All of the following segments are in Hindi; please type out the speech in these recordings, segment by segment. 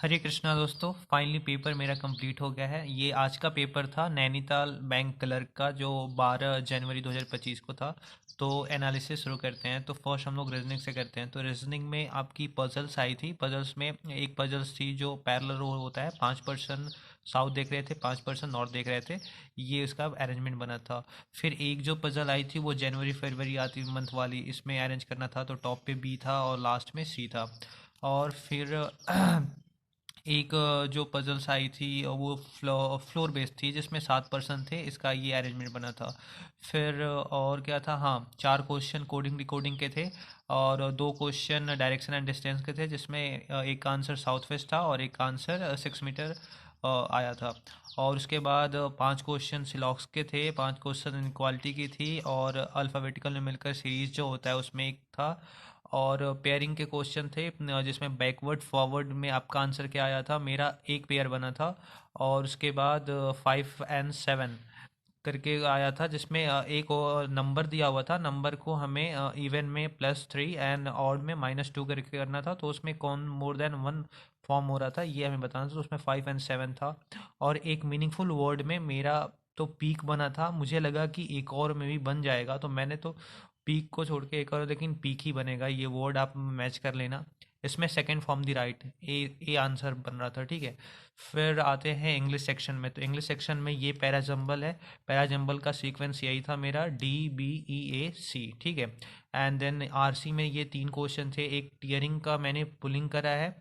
हरे कृष्णा दोस्तों, फाइनली पेपर मेरा कंप्लीट हो गया है। ये आज का पेपर था नैनीताल बैंक क्लर्क का, जो 12 जनवरी 2025 को था। तो एनालिसिस शुरू करते हैं। तो फर्स्ट हम लोग रीजनिंग से करते हैं। तो रीजनिंग में आपकी पजल्स आई थी। पजल्स में एक पजल्स थी जो पैरेलल रो होता है, 5% साउथ देख रहे थे, 5% नॉर्थ देख रहे थे। ये इसका अरेंजमेंट बना था। फिर एक जो पजल आई थी वो जनवरी फरवरी आती मंथ वाली, इसमें अरेंज करना था। तो टॉप पे बी था और लास्ट में सी था। और फिर एक जो पजल्स आई थी वो फ्लोर बेस्ड थी, जिसमें 7% थे। इसका ये अरेंजमेंट बना था। फिर और क्या था, हाँ, 4 क्वेश्चन कोडिंग डिकोडिंग के थे और 2 क्वेश्चन डायरेक्शन एंड डिस्टेंस के थे, जिसमें एक का आंसर साउथ वेस्ट था और एक का आंसर 6 मीटर आया था। और उसके बाद 5 क्वेश्चन सिलॉक्स के थे, 5 क्वेश्चन इनक्वालिटी की थी और अल्फ़ाबेटिकल न्यूमेरिकल सीरीज जो होता है उसमें एक था। और पेयरिंग के क्वेश्चन थे जिसमें बैकवर्ड फॉरवर्ड में आपका आंसर क्या आया था। मेरा एक पेयर बना था। और उसके बाद 5 and 7 करके आया था, जिसमें एक और नंबर दिया हुआ था। नंबर को हमें इवन में +3 एंड ऑड में -2 करके करना था। तो उसमें कौन मोर देन वन फॉर्म हो रहा था ये हमें बताना था। तो उसमें 5 and 7 था। और एक मीनिंगफुल वर्ड में मेरा तो पीक बना था। मुझे लगा कि एक और में भी बन जाएगा, तो मैंने तो पीक को छोड़ के एक और, लेकिन पीक ही बनेगा ये वर्ड, आप मैच कर लेना। इसमें second form the right, A answer बन रहा था, ठीक है। फिर आते हैं इंग्लिश सेक्शन में। तो इंग्लिश सेक्शन में ये पैराजम्बल है। पैराजम्बल का सीक्वेंस यही था मेरा, DBEAC, ठीक है। एंड देन आरसी में ये 3 क्वेश्चन थे। एक टीयरिंग का मैंने पुलिंग करा है,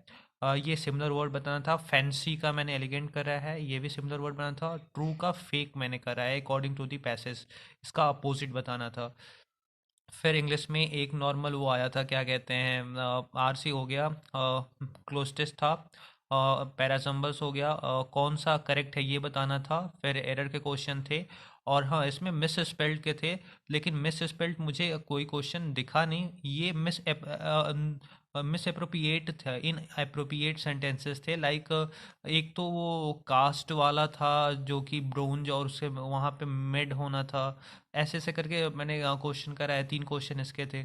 ये सिमिलर वर्ड बताना था। फैंसी का मैंने एलिगेंट करा है, ये भी सिमिलर वर्ड बनाना था। ट्रू का फेक मैंने करा है अकॉर्डिंग टू दी पैसेज, इसका अपोजिट बताना था। फिर इंग्लिश में एक नॉर्मल वो आया था, क्या कहते हैं, आरसी हो गया, क्लोज टेस्ट था। पैरासम्बल्स हो गया, कौन सा करेक्ट है ये बताना था। फिर एरर के क्वेश्चन थे। और हाँ, इसमें मिस स्पेल्ड के थे, लेकिन मिस स्पेल्ड मुझे कोई क्वेश्चन दिखा नहीं। ये मिस अप्रोप्रिएट था, इन अप्रोप्रिएट सेंटेंसेस थे। लाइक एक तो वो कास्ट वाला था जो कि ब्रोंज, और उससे वहाँ पे मेड होना था। ऐसे ऐसे करके मैंने क्वेश्चन करा है। 3 क्वेश्चन इसके थे।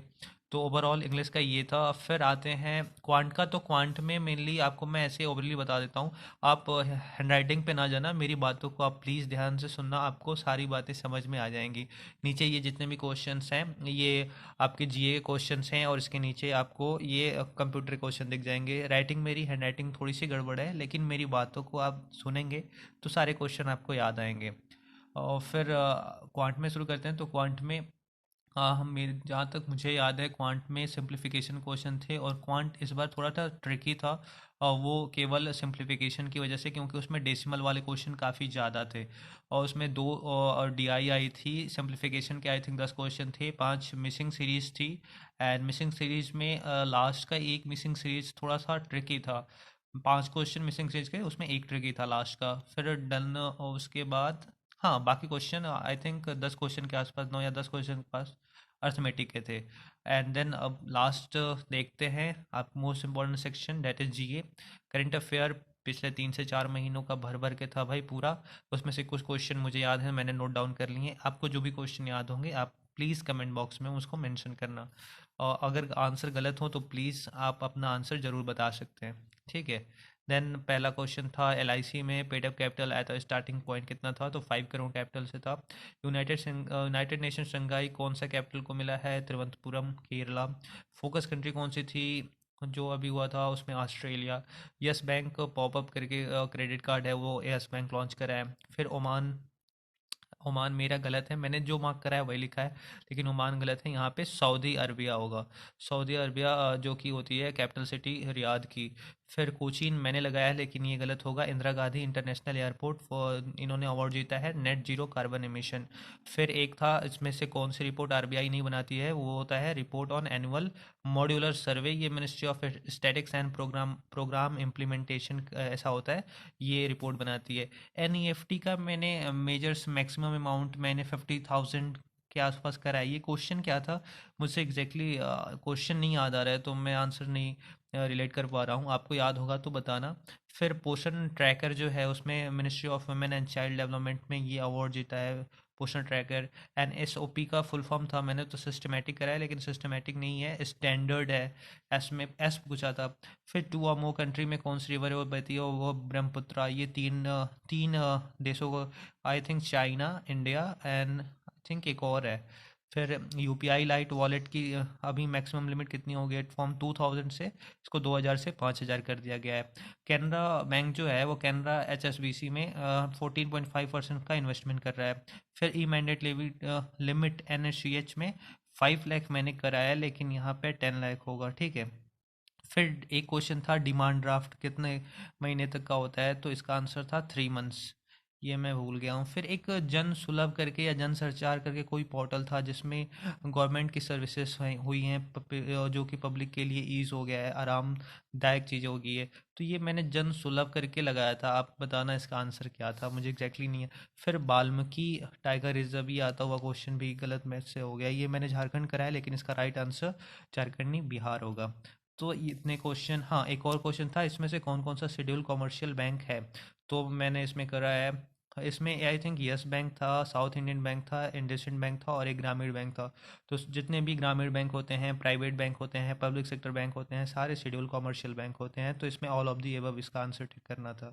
तो ओवरऑल इंग्लिश का ये था। फिर आते हैं क्वांट का। तो क्वांट में मेनली आपको मैं ऐसे ओवरली बता देता हूँ। आप हैंड राइटिंग पे ना जाना, मेरी बातों को आप प्लीज़ ध्यान से सुनना, आपको सारी बातें समझ में आ जाएंगी। नीचे ये जितने भी क्वेश्चंस हैं ये आपके जीए के क्वेश्चंस हैं, और इसके नीचे आपको ये कंप्यूटर क्वेश्चन दिख जाएंगे। राइटिंग मेरी हैंड राइटिंग थोड़ी सी गड़बड़ है, लेकिन मेरी बातों को आप सुनेंगे तो सारे क्वेश्चन आपको याद आएंगे। और फिर क्वांट में शुरू करते हैं। तो क्वांट में हम मेरे जहाँ तक मुझे याद है, क्वांट में सिंप्लीफिकेशन क्वेश्चन थे। और क्वांट इस बार थोड़ा सा ट्रिकी था, और वो केवल सिंप्लीफिकेशन की वजह से, क्योंकि उसमें डेसिमल वाले क्वेश्चन काफ़ी ज़्यादा थे। और उसमें 2 और डीआई आई थी। सिंप्लीफिकेशन के आई थिंक 10 क्वेश्चन थे, 5 मिसिंग सीरीज थी। एंड मिसिंग सीरीज में लास्ट का एक मिसिंग सीरीज थोड़ा सा ट्रिकी था। 5 क्वेश्चन मिसिंग सीरीज के, उसमें एक ट्रिकी था लास्ट का। फिर डन उसके बाद, हाँ, बाकी क्वेश्चन आई थिंक 10 क्वेश्चन के आसपास, 9 या 10 क्वेश्चन के पास अर्थमेटिक के थे। एंड देन अब लास्ट देखते हैं आप most important section, that is GA. Current affair पिछले 3 से 4 महीनों का भर भर के था भाई पूरा। उसमें से कुछ क्वेश्चन मुझे याद है, मैंने नोट डाउन कर लिए हैं। आपको जो भी क्वेश्चन याद होंगे आप प्लीज़ कमेंट बॉक्स में उसको मेंशन करना। और अगर आंसर गलत हो तो प्लीज़ आप अपना आंसर ज़रूर बता सकते हैं, ठीक है। देन पहला क्वेश्चन था, एलआईसी में पेड अप कैपिटल आया था, स्टार्टिंग पॉइंट कितना था, तो 5 करोड़ कैपिटल से था। यूनाइटेड नेशन शंघाई कौन सा कैपिटल को मिला है, तिरुवनंतपुरम, केरला। फोकस कंट्री कौन सी थी जो अभी हुआ था, उसमें ऑस्ट्रेलिया। यस बैंक पॉपअप करके क्रेडिट कार्ड है, वो यस बैंक लॉन्च करा है। फिर ओमान। ओमान मेरा गलत है, मैंने जो मार्क करा है वही लिखा है, लेकिन ओमान गलत है। यहाँ पे सऊदी अरबिया होगा। सऊदी अरबिया जो कि होती है कैपिटल सिटी रियाद की। फिर कोचीन मैंने लगाया है, लेकिन ये गलत होगा। Indira Gandhi international airport for, इन्होंने अवार्ड जीता है नेट जीरो कार्बन एमिशन। फिर एक था, इसमें से कौन सी रिपोर्ट आरबीआई नहीं बनाती है, वो होता है report on annual modular survey. ये ministry of statics and programme programme implementation ऐसा होता है, ये रिपोर्ट बनाती है। एनईएफटी का मैंने मेजर्स मैक्सिमम अमाउंट मैंने 50,000 के आसपास करा है। ये क्वेश्चन क्या था, मुझसे एग्जैक्टली क्वेश्चन नहीं याद आ रहा है, तो मैं आंसर नहीं रिलेट कर पा रहा हूँ। आपको याद होगा तो बताना। फिर पोषण ट्रैकर जो है, उसमें ministry of women and child development में ये अवार्ड जीता है। Poster tracker. एंड SOP का फुल फॉर्म था, मैंने तो सिस्टमेटिक कराया लेकिन सिस्टमेटिक नहीं है, स्टैंडर्ड है। एस में एस पूछा था। फिर 2 और मोर कंट्री में कौन सी रिवर है वो बहती है, वो ब्रह्मपुत्रा। ये तीन देशों को, I think China, India and I think एक और है। फिर UPI लाइट वॉलेट की अभी मैक्सिमम लिमिट कितनी हो गई है, फ्रॉम 2000 से इसको 2000 से 5000 कर दिया गया है। कैनरा बैंक जो है वो कैनरा HSBC में 14.5% का इन्वेस्टमेंट कर रहा है। फिर ई मैंडेट लिमिट NSCH में 5 लाख मैंने कराया लेकिन यहाँ पे 10 लाख होगा, ठीक है। फिर एक क्वेश्चन था डिमांड ड्राफ्ट कितने महीने तक का होता है, तो इसका आंसर था 3 मंथ्स। ये मैं भूल गया हूँ। फिर एक जन सुलभ करके या जन संचार करके कोई पोर्टल था जिसमें गवर्नमेंट की सर्विसेज हुई हैं, जो कि पब्लिक के लिए ईज़ हो गया है, आरामदायक चीज़ हो गई है। तो ये मैंने जन सुलभ करके लगाया था, आप बताना इसका आंसर क्या था, मुझे एग्जैक्टली नहीं है। फिर वाल्मीकि टाइगर रिजर्व, ये आता हुआ क्वेश्चन भी गलत मैच से हो गया, ये मैंने झारखंड कराया लेकिन इसका राइट आंसर झारखंड नहीं बिहार होगा। तो इतने क्वेश्चन। हाँ, एक और क्वेश्चन था, इसमें से कौन कौन सा शेड्यूल कमर्शियल बैंक है, तो मैंने इसमें करा है। इसमें आई थिंक यस बैंक था, साउथ इंडियन बैंक था, इंडसइंड बैंक था और एक ग्रामीण बैंक था। तो जितने भी ग्रामीण बैंक होते हैं, प्राइवेट बैंक होते हैं, पब्लिक सेक्टर बैंक होते हैं, सारे शेड्यूल कमर्शियल बैंक होते हैं। तो इसमें ऑल ऑफ दी एबव इसका आंसर टिक करना था।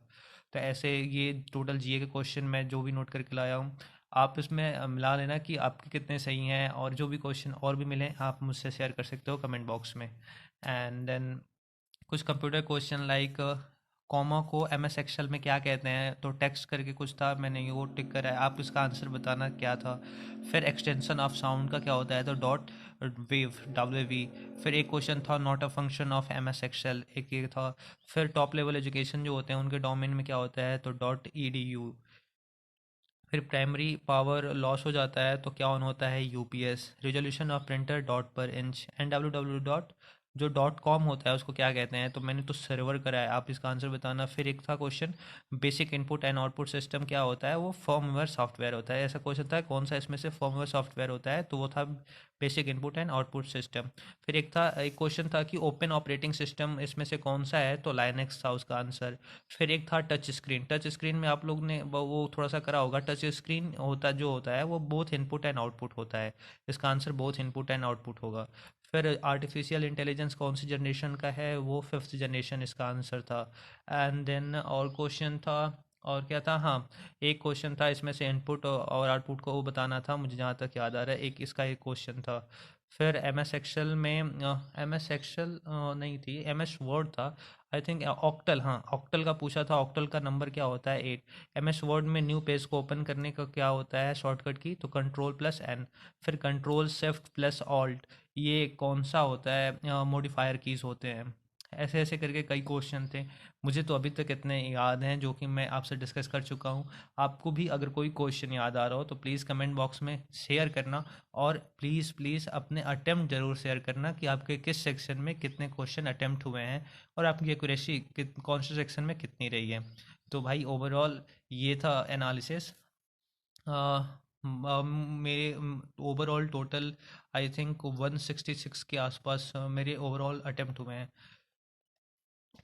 तो ऐसे ये टोटल GA के क्वेश्चन मैं जो भी नोट करके लाया हूँ, आप इसमें मिला लेना कि आपके कितने सही हैं, और जो भी क्वेश्चन और भी मिले आप मुझसे शेयर कर सकते हो कमेंट बॉक्स में। एंड देन कुछ कंप्यूटर क्वेश्चन लाइक कॉमा को MS एक्सेल में क्या कहते हैं, तो टेक्स्ट करके कुछ था, मैंने ये वो टिक करा है, आप इसका आंसर बताना क्या था। फिर एक्सटेंशन ऑफ साउंड का क्या होता है, तो डॉट वेव, WV। फिर एक क्वेश्चन था not a function of MS Excel, एक ये था। फिर टॉप लेवल एजुकेशन जो होते हैं उनके डोमेन में क्या होता है, तो .edu। फिर प्राइमरी पावर लॉस हो जाता है तो क्या ऑन होता है, UPS। Resolution of printer dot पर इंच। NWW डॉट जो .com होता है उसको क्या कहते हैं, तो मैंने तो सर्वर करा है, आप इसका आंसर बताना। फिर एक था question basic input and output system क्या होता है, वो फर्मवेयर सॉफ्टवेयर होता है। ऐसा क्वेश्चन था कौन सा इसमें से फर्मवेयर सॉफ्टवेयर होता है, तो वो था basic input and output system. फिर एक क्वेश्चन था कि ओपन ऑपरेटिंग सिस्टम इसमें से कौन सा है, तो लाइनक्स था उसका आंसर। फिर एक था टच स्क्रीन। टच स्क्रीन में आप लोग ने वो थोड़ा सा करा होगा, टच स्क्रीन होता है वो बोथ इनपुट एंड आउटपुट होता है, इसका answer both input and output होगा। फिर आर्टिफिशियल इंटेलिजेंस कौन सी जनरेशन का है, वो 5th जनरेशन इसका आंसर था। एंड देन और क्वेश्चन था, और क्या था, हाँ, एक क्वेश्चन था इसमें से इनपुट और आउटपुट को वो बताना था, मुझे जहाँ तक याद आ रहा है एक इसका एक क्वेश्चन था। फिर MS एक्सेल में MS एक्सेल नहीं थी, MS वर्ड था आई थिंक। ऑक्टल, हाँ ऑक्टल का पूछा था, ऑक्टल का नंबर क्या होता है, 8। MS वर्ड में न्यू पेज को ओपन करने का क्या होता है शॉर्टकट की, तो Ctrl+N। फिर Ctrl+Shift+Alt, ये कौन सा होता है, मॉडिफायर कीज़ होते हैं। ऐसे ऐसे करके कई क्वेश्चन थे, मुझे तो अभी तक इतने याद हैं जो कि मैं आपसे डिस्कस कर चुका हूँ। आपको भी अगर कोई क्वेश्चन याद आ रहा हो तो प्लीज़ कमेंट बॉक्स में शेयर करना, और प्लीज़ प्लीज़ अपने अटेम्प्ट ज़रूर शेयर करना कि आपके किस सेक्शन में कितने क्वेश्चन अटेम्प्ट हुए हैं और आपकी एक्यूरेसी कौन से सेक्शन में कितनी रही है। तो भाई ओवरऑल ये था एनालिसिस। मेरे ओवरऑल टोटल आई थिंक 166 के आसपास मेरे ओवरऑल अटेम्प्ट हुए हैं।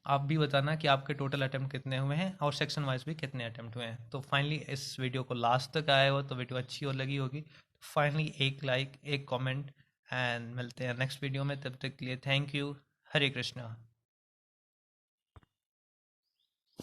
आप भी बताना कि आपके टोटल अटेम्प्ट कितने हुए हैं और सेक्शन वाइज भी कितने अटेम्प्ट हुए हैं। तो फाइनली इस वीडियो को लास्ट तक आए हो तो वीडियो अच्छी और लगी होगी, फाइनली एक लाइक, एक कमेंट, एंड मिलते हैं नेक्स्ट वीडियो में। तब तक के लिए थैंक यू। हरे कृष्णा।